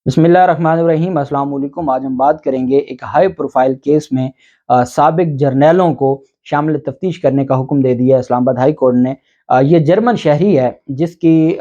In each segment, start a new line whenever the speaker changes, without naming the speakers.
بسم اللہ الرحمن الرحیم۔ السلام علیکم۔ آج ہم بات کریں گے ایک ہائی پروفائل کیس میں سابق جرنیلوں کو شامل تفتیش کرنے کا حکم دے دیا ہے اسلام آباد ہائی کورٹ نے۔ یہ جرمن شہری ہے جس کی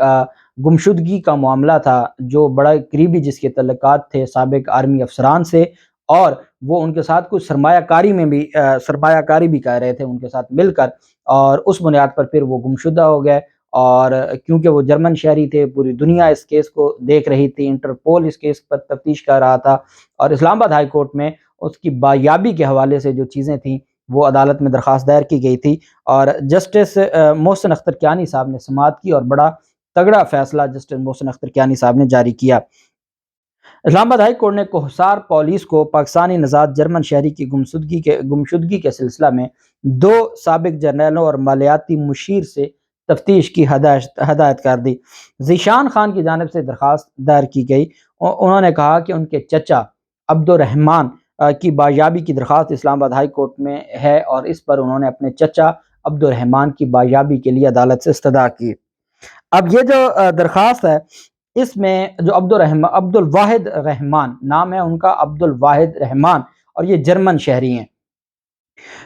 گمشدگی کا معاملہ تھا، جو بڑا قریبی جس کے تعلقات تھے سابق آرمی افسران سے، اور وہ ان کے ساتھ کچھ سرمایہ کاری بھی کر رہے تھے ان کے ساتھ مل کر، اور اس بنیاد پر پھر وہ گمشدہ ہو گئے۔ اور کیونکہ وہ جرمن شہری تھے، پوری دنیا اس کیس کو دیکھ رہی تھی، انٹرپول اس کیس پر تفتیش کر رہا تھا، اور اسلام آباد ہائی کورٹ میں اس کی بایابی کے حوالے سے جو چیزیں تھیں وہ عدالت میں درخواست دائر کی گئی تھی، اور جسٹس محسن اختر کیانی صاحب نے سماعت کی اور بڑا تگڑا فیصلہ جسٹس محسن اختر کیانی صاحب نے جاری کیا۔ اسلام آباد ہائی کورٹ نے کوہسار پولیس کو پاکستانی نژاد جرمن شہری کی گمشدگی کے سلسلہ میں 2 سابق جرنیلوں اور مالیاتی مشیر سے تفتیش کی ہدایت کر دی۔ ذیشان خان کی جانب سے درخواست دائر کی گئی۔ انہوں نے کہا کہ ان کے چچا عبدالرحمان کی بایابی کی درخواست اسلام آباد ہائی کورٹ میں ہے، اور اس پر انہوں نے اپنے چچا عبدالرحمان کی بایابی کے لیے عدالت سے استدعا کی۔ اب یہ جو درخواست ہے، اس میں جو عبد الواحد رحمان نام ہے ان کا، عبد الواحد رحمان، اور یہ جرمن شہری ہیں۔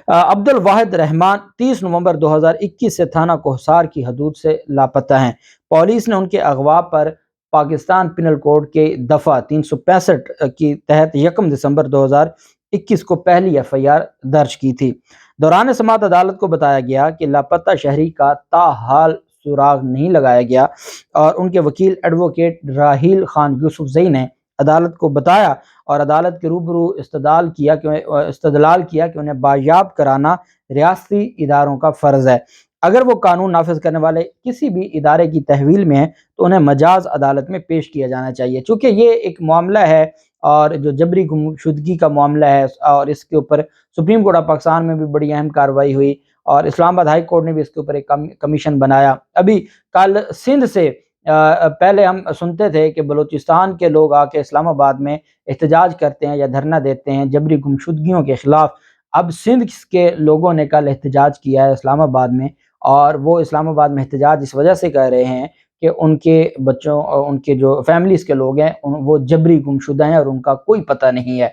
عبد الواحد رحمان 30 نومبر 2021 سے تھانہ کوہسار کی حدود سے لاپتہ ہیں۔ پولیس نے ان کے اغوا پر پاکستان پینل کوڈ کے دفعہ 365 کی تحت 1 دسمبر 2021 کو پہلی FIR درج کی تھی۔ دوران سماعت عدالت کو بتایا گیا کہ لاپتہ شہری کا تاحال سراغ نہیں لگایا گیا، اور ان کے وکیل ایڈوکیٹ راحیل خان یوسفزئی نے عدالت کو بتایا اور عدالت کے روبرو استدلال کیا کہ انہیں بایاب کرانا ریاستی اداروں کا فرض ہے۔ اگر وہ قانون نافذ کرنے والے کسی بھی ادارے کی تحویل میں ہیں تو انہیں مجاز عدالت میں پیش کیا جانا چاہیے، چونکہ یہ ایک معاملہ ہے اور جو جبری گمشدگی کا معاملہ ہے، اور اس کے اوپر سپریم کورٹ آف پاکستان میں بھی بڑی اہم کارروائی ہوئی، اور اسلام آباد ہائی کورٹ نے بھی اس کے اوپر ایک کمیشن بنایا۔ ابھی کل سندھ سے پہلے ہم سنتے تھے کہ بلوچستان کے لوگ آ کے اسلام آباد میں احتجاج کرتے ہیں یا دھرنا دیتے ہیں جبری گمشدگیوں کے خلاف۔ اب سندھ کے لوگوں نے کل احتجاج کیا ہے اسلام آباد میں، اور وہ اسلام آباد میں احتجاج اس وجہ سے کر رہے ہیں کہ ان کے بچوں، ان کے جو فیملیز کے لوگ ہیں وہ جبری گمشدہ ہیں اور ان کا کوئی پتہ نہیں ہے۔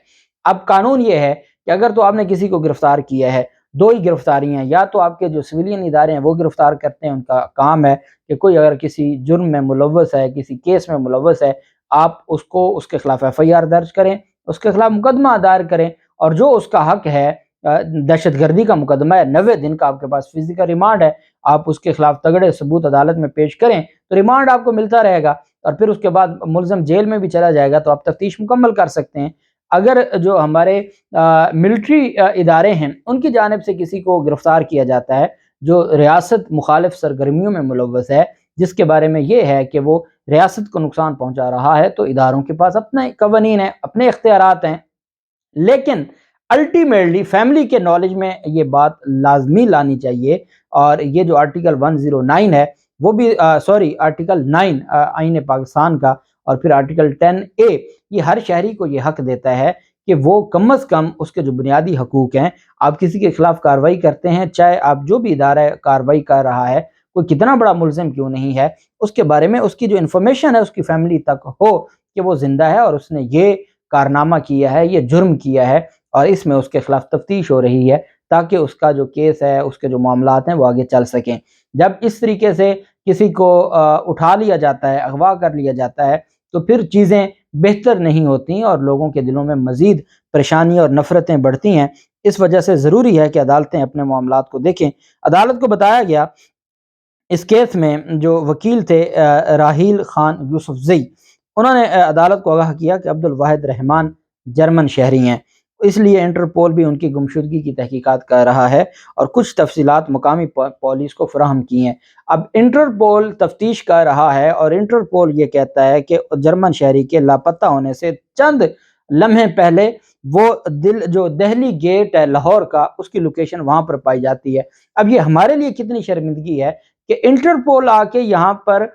اب قانون یہ ہے کہ اگر تو آپ نے کسی کو گرفتار کیا ہے، 2 ہی گرفتاری ہیں، یا تو آپ کے جو سویلین ادارے ہیں وہ گرفتار کرتے ہیں، ان کا کام ہے کہ کوئی اگر کسی جرم میں ملوث ہے، کسی کیس میں ملوث ہے، آپ اس کے خلاف FIR درج کریں، اس کے خلاف مقدمہ دائر کریں، اور جو اس کا حق ہے، دہشت گردی کا مقدمہ ہے، 90 دن کا آپ کے پاس فزیکل ریمانڈ ہے، آپ اس کے خلاف تگڑے ثبوت عدالت میں پیش کریں تو ریمانڈ آپ کو ملتا رہے گا، اور پھر اس کے بعد ملزم جیل میں بھی چلا جائے گا تو آپ تفتیش مکمل کر سکتے ہیں۔ اگر جو ہمارے ملٹری ادارے ہیں ان کی جانب سے کسی کو گرفتار کیا جاتا ہے جو ریاست مخالف سرگرمیوں میں ملوث ہے، جس کے بارے میں یہ ہے کہ وہ ریاست کو نقصان پہنچا رہا ہے، تو اداروں کے پاس اپنے قوانین ہیں، اپنے اختیارات ہیں، لیکن الٹیمیٹلی فیملی کے نالج میں یہ بات لازمی لانی چاہیے۔ اور یہ جو آرٹیکل 109 ہے وہ بھی آرٹیکل 9 آئین پاکستان کا، اور پھر آرٹیکل 10A، یہ ہر شہری کو یہ حق دیتا ہے کہ وہ کم از کم اس کے جو بنیادی حقوق ہیں، آپ کسی کے خلاف کارروائی کرتے ہیں، چاہے آپ جو بھی ادارہ کارروائی کر رہا ہے، کوئی کتنا بڑا ملزم کیوں نہیں ہے، اس کے بارے میں اس کی جو انفارمیشن ہے اس کی فیملی تک ہو کہ وہ زندہ ہے اور اس نے یہ کارنامہ کیا ہے، یہ جرم کیا ہے، اور اس میں اس کے خلاف تفتیش ہو رہی ہے، تاکہ اس کا جو کیس ہے، اس کے جو معاملات ہیں وہ آگے چل سکیں۔ جب اس طریقے سے کسی کو اٹھا لیا جاتا ہے، اغوا کر لیا جاتا ہے، تو پھر چیزیں بہتر نہیں ہوتی اور لوگوں کے دلوں میں مزید پریشانی اور نفرتیں بڑھتی ہیں۔ اس وجہ سے ضروری ہے کہ عدالتیں اپنے معاملات کو دیکھیں۔ عدالت کو بتایا گیا اس کیس میں جو وکیل تھے راحیل خان یوسفزئی، انہوں نے عدالت کو آگاہ کیا کہ عبد الواحد رحمان جرمن شہری ہیں، اس لیے انٹرپول بھی ان کی گمشدگی کی تحقیقات کر رہا ہے اور کچھ تفصیلات مقامی پولیس کو فراہم کی ہیں۔ اب انٹرپول تفتیش کر رہا ہے، اور انٹرپول یہ کہتا ہے کہ جرمن شہری کے لاپتہ ہونے سے چند لمحے پہلے وہ جو دہلی گیٹ ہے لاہور کا، اس کی لوکیشن وہاں پر پائی جاتی ہے۔ اب یہ ہمارے لیے کتنی شرمندگی ہے کہ انٹرپول آ کے یہاں پر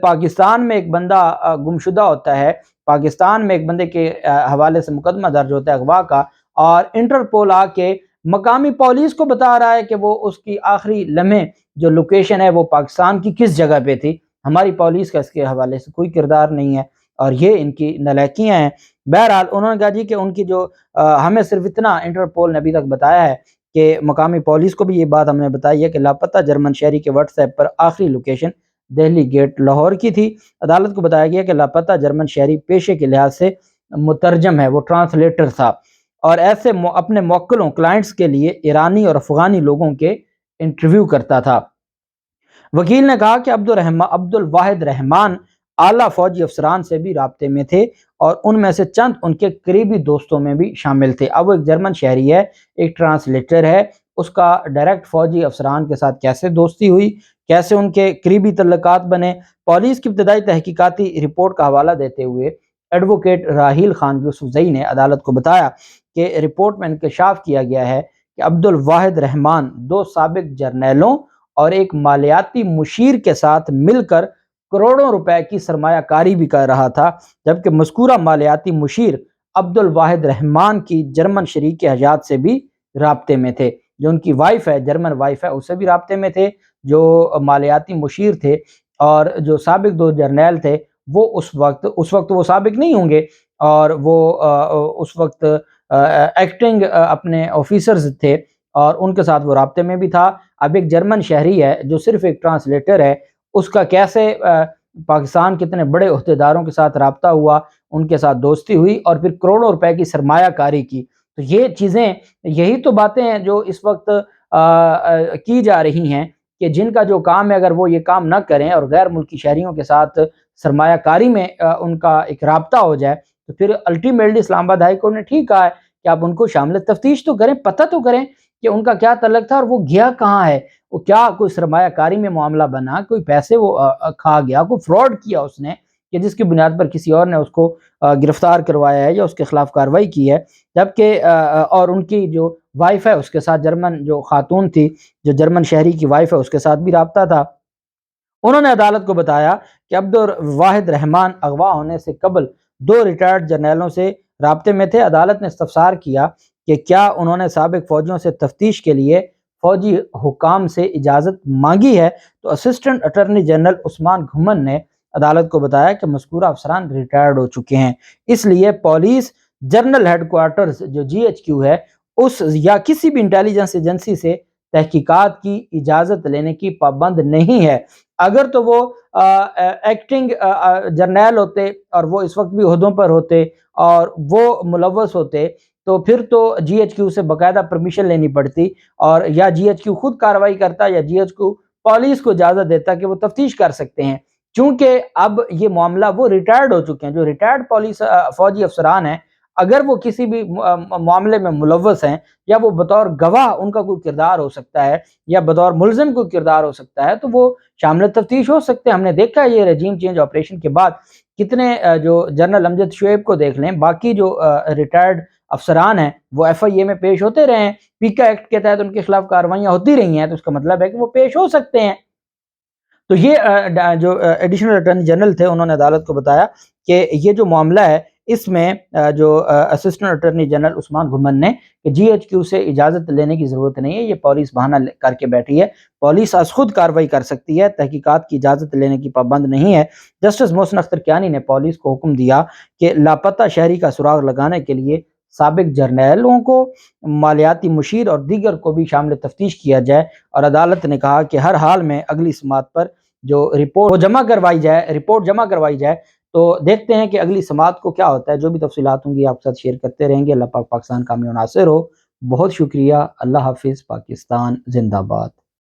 پاکستان میں ایک بندہ گمشدہ ہوتا ہے، پاکستان میں ایک بندے کے حوالے سے مقدمہ درج ہوتا ہے اغوا کا، اور انٹرپول آ کے مقامی پولیس کو بتا رہا ہے کہ وہ اس کی آخری لمحے جو لوکیشن ہے وہ پاکستان کی کس جگہ پہ تھی۔ ہماری پولیس کا اس کے حوالے سے کوئی کردار نہیں ہے، اور یہ ان کی نالائکیاں ہیں۔ بہرحال انہوں نے کہا جی کہ ان کی جو ہمیں صرف اتنا انٹرپول نے ابھی تک بتایا ہے کہ مقامی پولیس کو بھی یہ بات ہم نے بتائی ہے کہ لاپتہ جرمن شہری کے واٹس ایپ پر آخری لوکیشن دہلی گیٹ لاہور کی تھی۔ عدالت کو بتایا گیا کہ لاپتہ جرمن شہری پیشے کے لحاظ سے مترجم ہے، وہ ٹرانسلیٹر تھا، اور ایسے اپنے موکلوں کلائنٹس کے لیے ایرانی اور افغانی لوگوں کے انٹرویو کرتا تھا۔ وکیل نے کہا کہ عبد الواحد رحمان اعلیٰ فوجی افسران سے بھی رابطے میں تھے اور ان میں سے چند ان کے قریبی دوستوں میں بھی شامل تھے۔ اب وہ ایک جرمن شہری ہے، ایک ٹرانسلیٹر ہے، اس کا ڈائریکٹ فوجی افسران کے ساتھ کیسے دوستی ہوئی، کیسے ان کے قریبی تعلقات بنے؟ پولیس کی ابتدائی تحقیقاتی رپورٹ کا حوالہ دیتے ہوئے ایڈوکیٹ راحیل خان یوسفزئی نے عدالت کو بتایا کہ رپورٹ میں انکشاف کیا گیا ہے کہ عبد الواحد رحمان 2 سابق جرنیلوں اور ایک مالیاتی مشیر کے ساتھ مل کر کروڑوں روپے کی سرمایہ کاری بھی کر رہا تھا، جبکہ مذکورہ مالیاتی مشیر عبد الواحد رحمان کی جرمن شریک حیات سے بھی رابطے میں تھے۔ جو ان کی وائف ہے، جرمن وائف ہے، اس سے بھی رابطے میں تھے۔ جو مالیاتی مشیر تھے اور جو سابق 2 جرنیل تھے وہ اس وقت وہ سابق نہیں ہوں گے، اور وہ اس وقت ایکٹنگ اپنے آفیسرز تھے اور ان کے ساتھ وہ رابطے میں بھی تھا۔ اب ایک جرمن شہری ہے جو صرف ایک ٹرانسلیٹر ہے، اس کا کیسے پاکستان کے اتنے بڑے عہدیداروں کے ساتھ رابطہ ہوا، ان کے ساتھ دوستی ہوئی اور پھر کروڑوں روپے کی سرمایہ کاری کی؟ تو یہ چیزیں، یہی تو باتیں ہیں جو اس وقت کی جا رہی ہیں کہ جن کا جو کام ہے اگر وہ یہ کام نہ کریں اور غیر ملکی شہریوں کے ساتھ سرمایہ کاری میں ان کا ایک رابطہ ہو جائے، تو پھر الٹیمیٹلی اسلام آباد ہائی کورٹ نے ٹھیک کہا ہے کہ آپ ان کو شامل تفتیش تو کریں، پتہ تو کریں کہ ان کا کیا تعلق تھا اور وہ گیا کہاں ہے، وہ کیا کوئی سرمایہ کاری میں معاملہ بنا، کوئی پیسے وہ کھا گیا، کوئی فراڈ کیا اس نے کہ جس کی بنیاد پر کسی اور نے اس کو گرفتار کروایا ہے یا اس کے خلاف کارروائی کی ہے، جبکہ اور ان کی جو وائف ہے اس کے ساتھ، جرمن جو خاتون تھی جو جرمن شہری کی وائف ہے، اس کے ساتھ بھی رابطہ تھا۔ انہوں نے عدالت کو بتایا کہ عبد الواحد رحمان اغوا ہونے سے قبل 2 ریٹائرڈ جرنیلوں سے رابطے میں تھے۔ عدالت نے استفسار کیا کہ کیا انہوں نے سابق فوجیوں سے تفتیش کے لیے فوجی حکام سے اجازت مانگی ہے، تو اسسٹنٹ اٹارنی جنرل عثمان گھمن نے عدالت کو بتایا کہ مذکورہ افسران ریٹائرڈ ہو چکے ہیں، اس لیے پولیس جنرل ہیڈ کوارٹرز جو GHQ ہے اس یا کسی بھی انٹیلیجنس ایجنسی سے تحقیقات کی اجازت لینے کی پابند نہیں ہے۔ اگر تو وہ ایکٹنگ جرنیل ہوتے اور وہ اس وقت بھی عہدوں پر ہوتے اور وہ ملوث ہوتے تو پھر تو GHQ سے باقاعدہ پرمیشن لینی پڑتی، اور یا GHQ خود کارروائی کرتا یا GHQ پولیس کو اجازت دیتا کہ وہ تفتیش کر سکتے ہیں۔ چونکہ اب یہ معاملہ، وہ ریٹائرڈ ہو چکے ہیں، جو ریٹائرڈ فوجی افسران ہیں، اگر وہ کسی بھی معاملے میں ملوث ہیں یا وہ بطور گواہ ان کا کوئی کردار ہو سکتا ہے یا بطور ملزم کوئی کردار ہو سکتا ہے، تو وہ شامل تفتیش ہو سکتے ہیں۔ ہم نے دیکھا یہ رجیم چینج آپریشن کے بعد کتنے جو جنرل امجد شعیب کو دیکھ لیں، باقی جو ریٹائرڈ افسران ہیں وہ FIA میں پیش ہوتے رہے ہیں، پیکا ایکٹ کے تحت ان کے خلاف کارروائیاں ہوتی رہی ہیں، تو اس کا مطلب ہے کہ وہ پیش ہو سکتے ہیں۔ تو یہ جو ایڈیشنل اٹارنی جنرل تھے انہوں نے عدالت کو بتایا کہ یہ جو معاملہ ہے اس میں جو اسسٹنٹ اٹارنی جنرل عثمان گھمن نے کہ GHQ سے اجازت لینے کی ضرورت نہیں ہے، یہ پولیس بہانہ کر کے بیٹھی ہے، پولیس از خود کارروائی کر سکتی ہے، تحقیقات کی اجازت لینے کی پابند نہیں ہے۔ جسٹس محسن اختر کیانی نے پولیس کو حکم دیا کہ لاپتہ شہری کا سراغ لگانے کے لیے سابق جرنیلوں کو، مالیاتی مشیر اور دیگر کو بھی شامل تفتیش کیا جائے، اور عدالت نے کہا کہ ہر حال میں اگلی سماعت پر جو رپورٹ جمع کروائی جائے تو دیکھتے ہیں کہ اگلی سماعت کو کیا ہوتا ہے۔ جو بھی تفصیلات ہوں گی آپ کے ساتھ شیئر کرتے رہیں گے۔ اللہ پاک پاکستان کامیاب و ناصر ہو۔ بہت شکریہ۔ اللہ حافظ۔ پاکستان زندہ باد۔